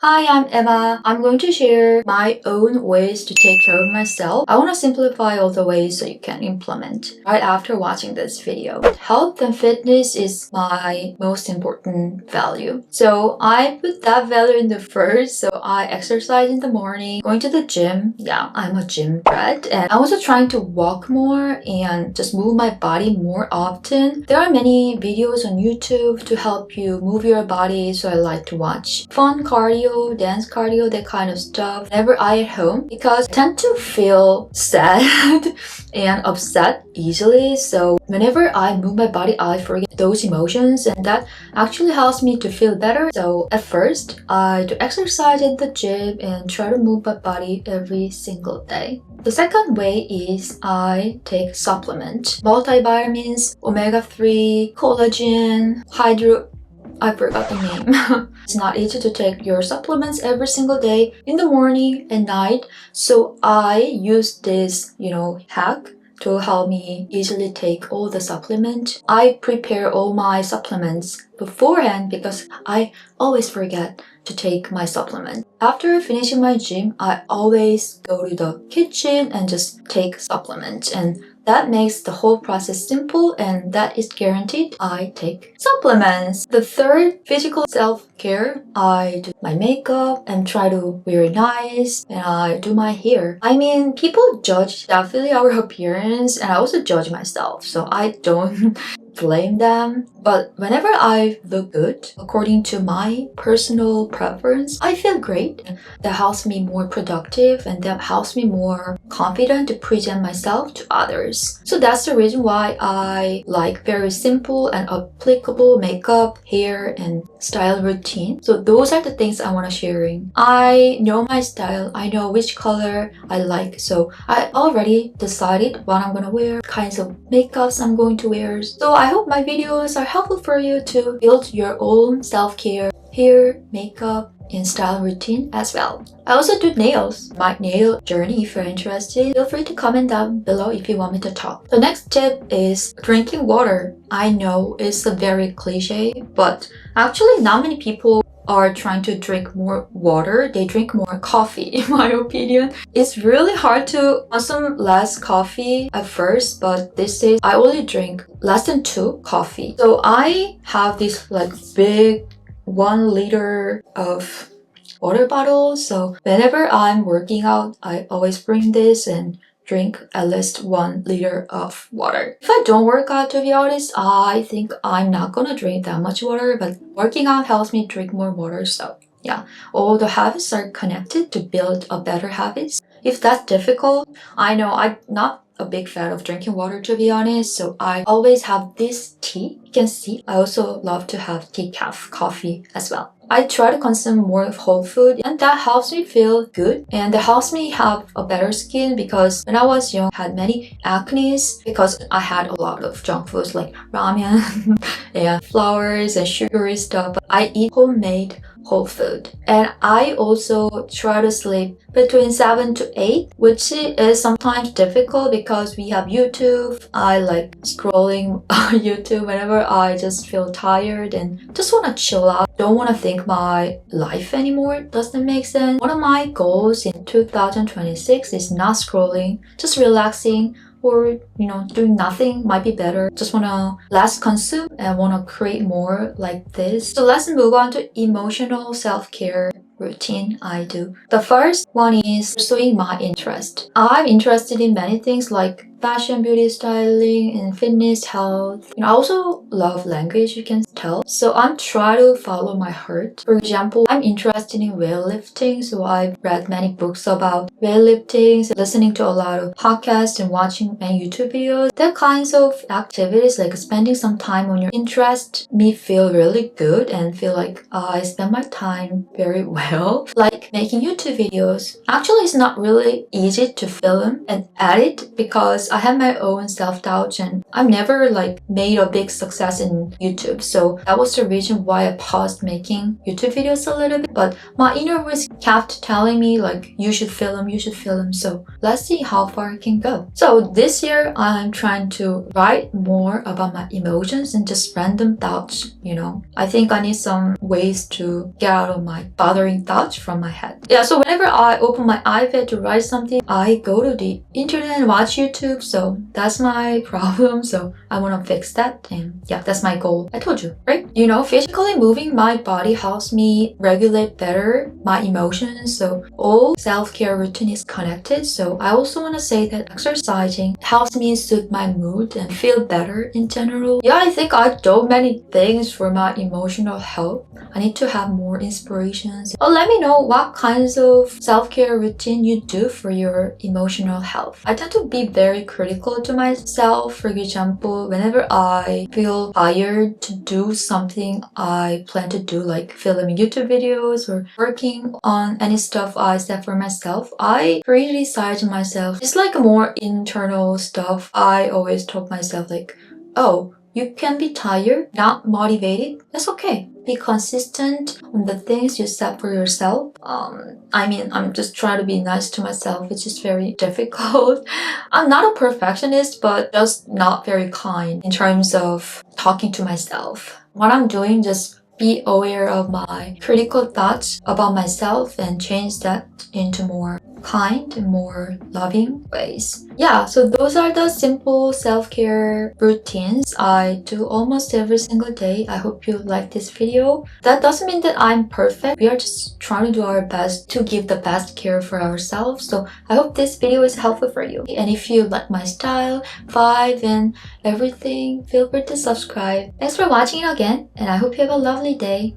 Hi, I'm Emma. I'm going to share my own ways to take care of myself. I want to simplify all the ways so you can implement right after watching this video. Health and fitness is my most important value. So I put that value in the first. So I exercise in the morning, going to the gym. Yeah, I'm a gym brat. And I'm also trying to walk more and just move my body more often. There are many videos on YouTube to help you move your body. So I like to watch fun cardio, dance cardio, that kind of stuff whenever I at home because I tend to feel sad and upset easily. So whenever I move my body, I forget those emotions and that actually helps me to feel better. So at first, I do exercise at the gym and try to move my body every single day. The second way is I take supplement, multivitamins, omega-3, collagen, I forgot the name. It's not easy to take your supplements every single day in the morning and night. So I use this, hack to help me easily take all the supplements. I prepare all my supplements beforehand because I always forget to take my supplement. After finishing my gym, I always go to the kitchen and just take supplements, and that makes the whole process simple, and that is guaranteed I take supplements. The third, physical self-care. I do my makeup and try to wear nice, and I do my hair. I mean, people judge definitely our appearance, and I also judge myself, so I don't blame them. But whenever I look good, according to my personal preference, I feel great. That helps me more productive and that helps me more confident to present myself to others. So that's the reason why I like very simple and applicable makeup, hair, and style routine. So those are the things I want to sharing. I know my style. I know which color I like. So I already decided what I'm gonna wear, kinds of makeups I'm going to wear. So I hope my videos are helpful for you to build your own self-care, hair, makeup, and style routine as well. I also do nails. My nail journey, if you're interested, feel free to comment down below if you want me to talk. The next tip is drinking water. I know it's a very cliche, but actually not many people are trying to drink more water. They drink more coffee, in my opinion. It's really hard to consume less coffee at first, but these days I only drink less than 2 coffee. So I have this big 1 liter of water bottle. So whenever I'm working out, I always bring this and drink at least 1 liter of water. If I don't work out, to be honest, I think I'm not gonna drink that much water, but working out helps me drink more water. So yeah, all the habits are connected to build a better habits. If that's difficult, I know I'm not a big fan of drinking water, to be honest, so I always have this tea. You can see I also love to have decaf coffee as well. I try to consume more of whole food, and that helps me feel good and that helps me have a better skin because when I was young I had many acne because I had a lot of junk foods like ramen and flours and sugary stuff. But I eat homemade whole food, and I also try to sleep between 7 to 8, which is sometimes difficult because we have YouTube. I like scrolling YouTube whenever I just feel tired and just want to chill out, don't want to think my life anymore. Doesn't make sense. One of my goals in 2026 is not scrolling, just relaxing, or doing nothing might be better. Just want to less consume and want to create more like this. So let's move on to emotional self-care routine I do. The first one is pursuing my interest. I'm interested in many things like fashion, beauty, styling, and fitness, health. I also love language, you can tell. So I'm trying to follow my heart. For example, I'm interested in weightlifting, so I've read many books about weightlifting, listening to a lot of podcasts and watching many YouTube videos. That kinds of activities, like spending some time on your interest, me feel really good and feel like I spend my time very well. Like making YouTube videos. Actually, it's not really easy to film and edit because I have my own self-doubt and I've never made a big success in YouTube. So that was the reason why I paused making YouTube videos a little bit. But my inner voice kept telling me you should film, you should film. So let's see how far I can go. So this year I'm trying to write more about my emotions and just random thoughts, I think I need some ways to get out of my bothering overwhelming thoughts from my head. Yeah, so whenever I open my iPad to write something, I go to the internet and watch YouTube. So that's my problem. So I want to fix that. And yeah, that's my goal. I told you, right? You know, physically moving my body helps me regulate better my emotions. So all self-care routine is connected. So I also want to say that exercising helps me soothe my mood and feel better in general. Yeah, I think I do many things for my emotional health. I need to have more inspirations. Oh, let me know what kinds of self-care routine you do for your emotional health. I tend to be very critical to myself. For example, whenever I feel tired to do something I plan to do, like filming YouTube videos or working on any stuff I set for myself, I criticize myself. It's like more internal stuff. I always told myself like, oh, you can be tired, not motivated. That's okay. Be consistent on the things you set for yourself. I'm just trying to be nice to myself, which is very difficult. I'm not a perfectionist, but just not very kind in terms of talking to myself. What I'm doing, just be aware of my critical thoughts about myself and change that into more kind and more loving ways. Yeah, so those are the simple self-care routines I do almost every single day. I hope you like this video. That doesn't mean that I'm perfect. We are just trying to do our best to give the best care for ourselves. So I hope this video is helpful for you. And if you like my style, vibe, and everything, feel free to subscribe. Thanks for watching it again, and I hope you have a lovely day.